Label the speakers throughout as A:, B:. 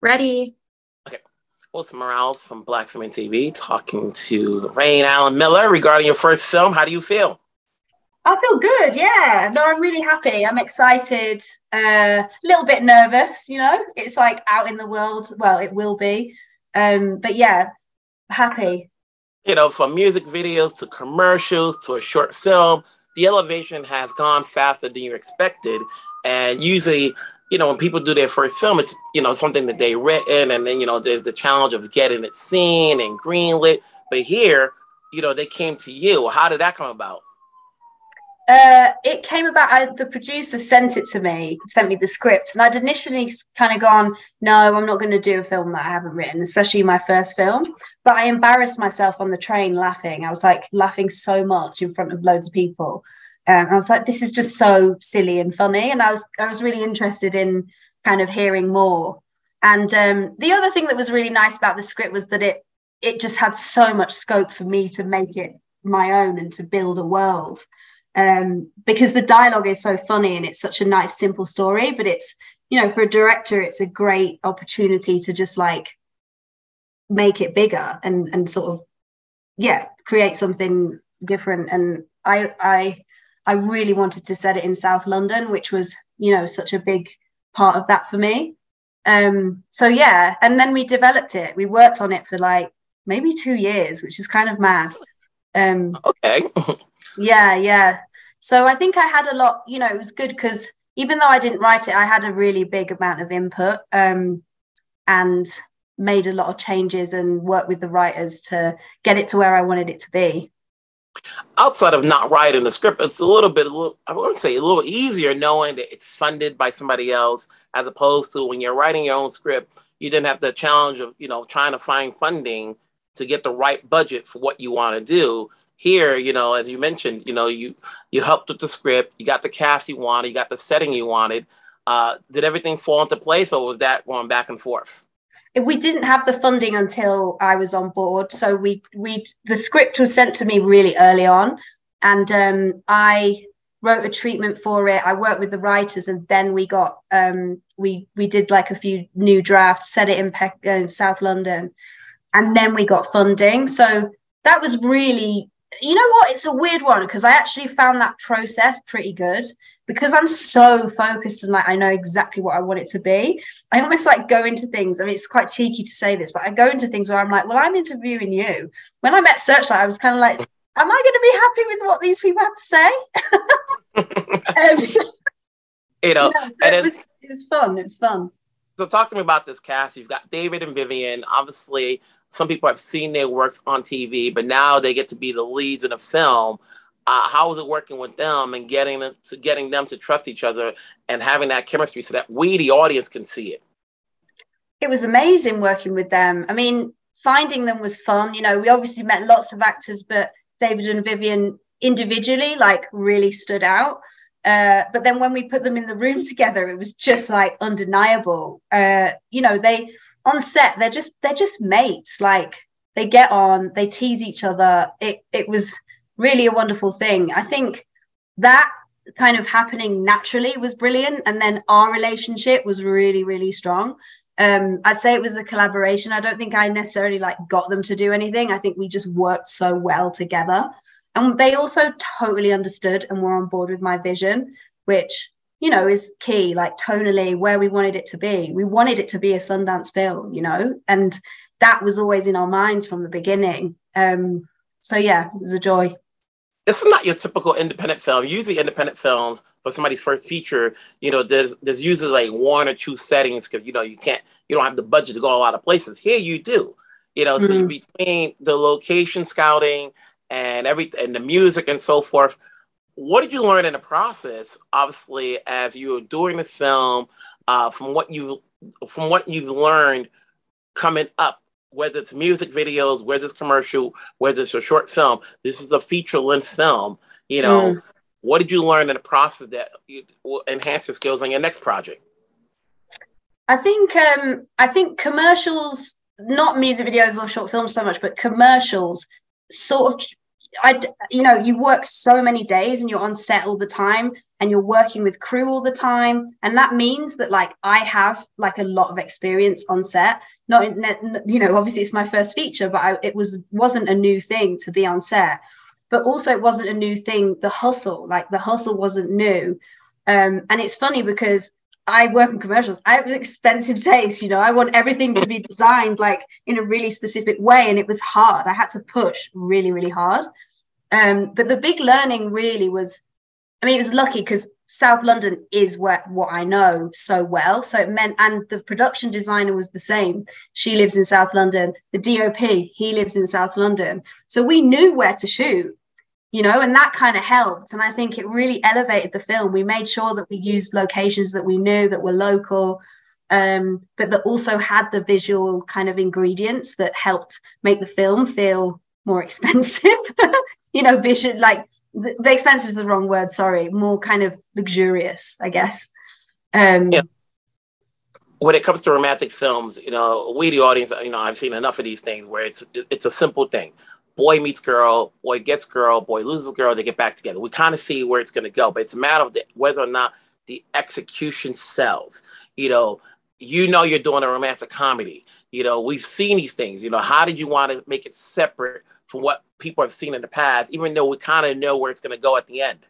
A: Ready.
B: Okay. Wilson Morales from Black Film and TV talking to Raine Allen Miller regarding your first film. How do you feel?
A: I feel good. Yeah. No, I'm really happy. I'm excited. A little bit nervous, It's like out in the world. Well, it will be. But yeah, happy.
B: From music videos to commercials to a short film, the elevation has gone faster than you expected. And usually, when people do their first film, it's, something that they written, and then, there's the challenge of getting it seen and greenlit. But here, they came to you. How did that come about?
A: It came about, the producer sent me the script, and I'd initially kind of gone, no, I'm not going to do a film that I haven't written, especially my first film. But I embarrassed myself on the train laughing. I was like laughing so much in front of loads of people. I was like, this is just so silly and funny. And I was really interested in kind of hearing more. And the other thing that was really nice about the script was that it just had so much scope for me to make it my own and to build a world. Because the dialogue is so funny and it's such a nice, simple story, but it's, for a director, it's a great opportunity to just like make it bigger and sort of, create something different. And I really wanted to set it in South London, which was, such a big part of that for me. So yeah, and then we developed it. We worked on it for like maybe 2 years, which is kind of mad.
B: Okay.
A: Yeah. So I think I had a lot, it was good because even though I didn't write it, I had a really big amount of input and made a lot of changes and worked with the writers to get it to where I wanted it to be.
B: Outside of not writing the script, it's I wouldn't say a little easier knowing that it's funded by somebody else, as opposed to when you're writing your own script, you didn't have the challenge of, trying to find funding to get the right budget for what you want to do. Here, as you mentioned, you helped with the script, you got the cast you wanted, you got the setting you wanted. Did everything fall into place, or was that going back and forth?
A: We didn't have the funding until I was on board. So the script was sent to me really early on, and I wrote a treatment for it. I worked with the writers, and then we got we did like a few new drafts, set it in South London, and then we got funding. So that was really, it's a weird one because I actually found that process pretty good because I'm so focused and like I know exactly what I want it to be. I almost like go into things. I mean, it's quite cheeky to say this, but I go into things where I'm like, well, I'm interviewing you. When I met Searchlight, I was kind of like, am I going to be happy with what these people have to say? So it was fun. It was fun.
B: So talk to me about this cast. You've got David and Vivian. Obviously, some people have seen their works on TV, but now they get to be the leads in a film. How is it working with them and getting them to trust each other and having that chemistry so that we, the audience, can see it?
A: It was amazing working with them. I mean, finding them was fun. We obviously met lots of actors, but David and Vivian individually, like, really stood out. But then when we put them in the room together, it was just like undeniable. They on set, they're just mates. Like, they get on, they tease each other. It was really a wonderful thing. I think that kind of happening naturally was brilliant. And then our relationship was really, really strong. I'd say it was a collaboration. I don't think I necessarily like got them to do anything. I think we just worked so well together. And they also totally understood and were on board with my vision, which, is key, like tonally where we wanted it to be. We wanted it to be a Sundance film, and that was always in our minds from the beginning. So yeah, it was a joy.
B: This is not your typical independent film. Usually independent films, for somebody's first feature, there's usually like 1 or 2 settings because, you don't have the budget to go a lot of places. Here you do, so between the location scouting and and the music and so forth, what did you learn in the process, obviously, as you were doing this film, from what you've learned coming up? Whether it's music videos, whether it's commercial, whether it's a short film, this is a feature-length film. What did you learn in the process that will enhance your skills on your next project?
A: I think commercials, not music videos or short films so much, but commercials, sort of. You work so many days and you're on set all the time. and you're working with crew all the time. And that means that like I have like a lot of experience on set. Not in, you know, obviously it's my first feature, but it wasn't a new thing to be on set. But also it wasn't a new thing, the hustle wasn't new. And it's funny because I work in commercials. I have expensive taste, you know, I want everything to be designed like in a really specific way. And it was hard. I had to push really, really hard. But the big learning really was, I mean, it was lucky because South London is what I know so well. So it meant, and the production designer was the same. She lives in South London. The DOP, he lives in South London. So we knew where to shoot, you know, and that kind of helped. And I think it really elevated the film. We made sure that we used locations that we knew that were local, but that also had the visual kind of ingredients that helped make the film feel more expensive. You know, vision, like the expensive is the wrong word, sorry, more kind of luxurious, I guess.
B: Yeah. When it comes to romantic films, you know, we the audience, you know, I've seen enough of these things where it's a simple thing. Boy meets girl, boy gets girl, boy loses girl, they get back together. We kind of see where it's going to go, but it's a matter of whether or not the execution sells. You know, you're doing a romantic comedy. You know, we've seen these things. You know, how did you want to make it separate from what people have seen in the past, even though we kind of know where it's going to go at the end?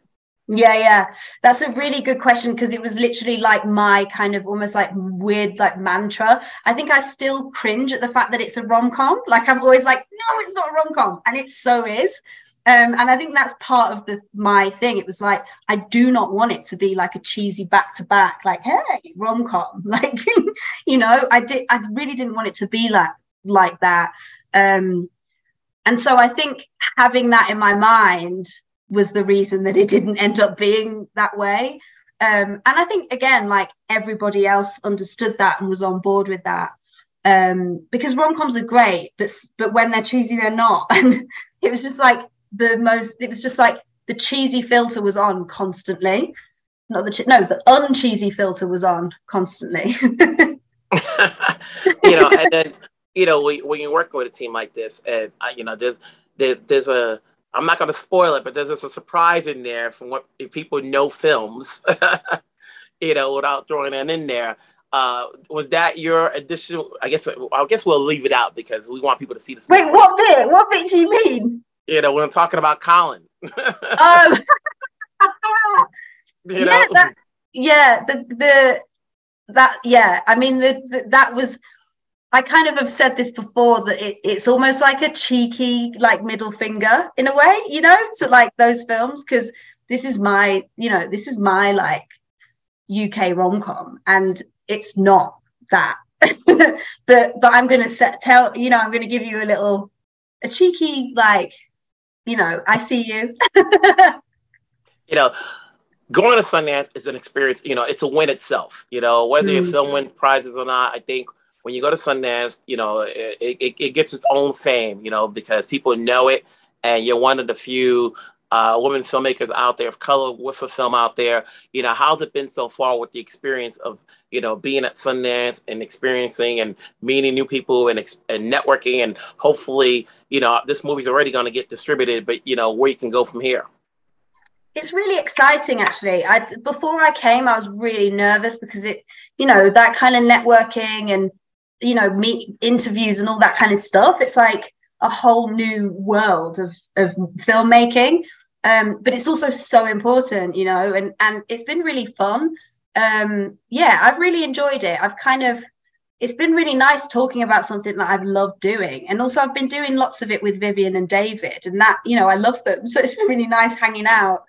A: Yeah, that's a really good question, because it was literally like my kind of almost like weird like mantra. I think I still cringe at the fact that it's a rom-com. Like I'm always like, no, it's not a rom-com, and it so is. And I think that's part of my thing. It was like, I do not want it to be like a cheesy back-to-back, like, hey, rom-com. Like, you know, I really didn't want it to be like that. And so I think having that in my mind was the reason that it didn't end up being that way. And I think, again, like everybody else understood that and was on board with that. Because rom-coms are great, but when they're cheesy, they're not. And it was just like the cheesy filter was on constantly. The uncheesy filter was on constantly.
B: You know, and then, you know, when you're working with a team like this, and you know, there's a, I'm not going to spoil it, but there's a surprise in there from what, if people know films, you know, without throwing that in there. Was that your additional? I guess we'll leave it out because we want people to see this.
A: Wait, what bit? What bit do you mean?
B: You know, when I'm talking about Colin.
A: Oh,
B: you know?
A: I mean, that was. I kind of have said this before, that it's almost like a cheeky, like, middle finger in a way, you know, to like those films, because this is my like UK rom-com, and it's not that. but I'm going to I'm going to give you a cheeky, like, you know, I see you.
B: You know, going to Sundance is an experience. You know, it's a win itself. You know, whether your film wins prizes or not, I think when you go to Sundance, you know, it gets its own fame, you know, because people know it, and you're one of the few women filmmakers out there of color with a film out there. You know, how's it been so far with the experience of, you know, being at Sundance and experiencing and meeting new people and networking, and hopefully, you know, this movie's already going to get distributed, but, you know, where you can go from here?
A: It's really exciting, actually. Before I came, I was really nervous because it, you know, that kind of networking and, you know, meet interviews and all that kind of stuff. It's like a whole new world of filmmaking. But it's also so important, you know, and it's been really fun. I've really enjoyed it. It's been really nice talking about something that I've loved doing. And also I've been doing lots of it with Vivian and David, and that, you know, I love them. So it's been really nice hanging out.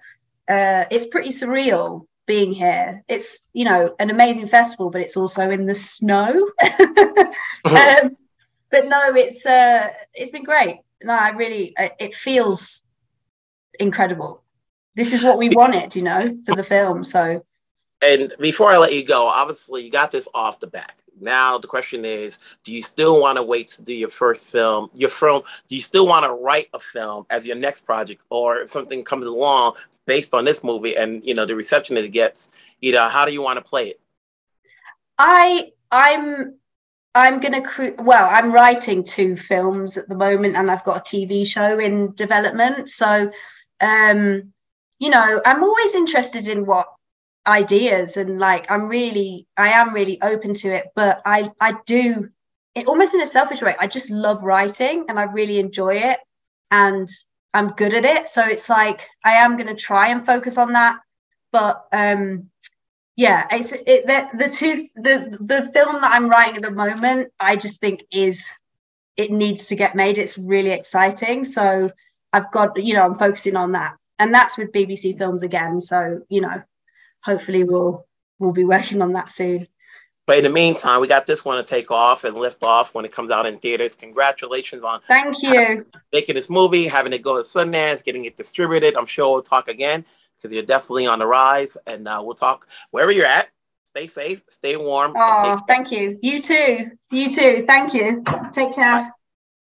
A: It's pretty surreal being here. It's, you know, an amazing festival, but it's also in the snow. But no, it's been great. No, it feels incredible. This is what we wanted, you know, for the film. So.
B: And before I let you go, obviously you got this off the back. Now the question is, do you still want to wait to do your first film? Do you still want to write a film as your next project, or if something comes along based on this movie and, you know, the reception that it gets, you know, how do you want to play it? I'm writing 2 films at the moment, and I've got a TV show in development. So
A: you know, I'm always interested in what ideas, and like I am really open to it, but I do it almost in a selfish way. I just love writing and I really enjoy it and I'm good at it. So it's like I am going to try and focus on that. But yeah, the film that I'm writing at the moment, I just think it needs to get made. It's really exciting. So I've got, you know, I'm focusing on that. And that's with BBC Films again. So, you know, hopefully we'll be working on that soon.
B: But in the meantime, we got this one to take off and lift off when it comes out in theaters. Congratulations on
A: thank you
B: making this movie, having it go to Sundance, getting it distributed. I'm sure we'll talk again because you're definitely on the rise. And we'll talk wherever you're at. Stay safe, stay warm.
A: Oh, thank you. You too. You too. Thank you. Take care. Bye.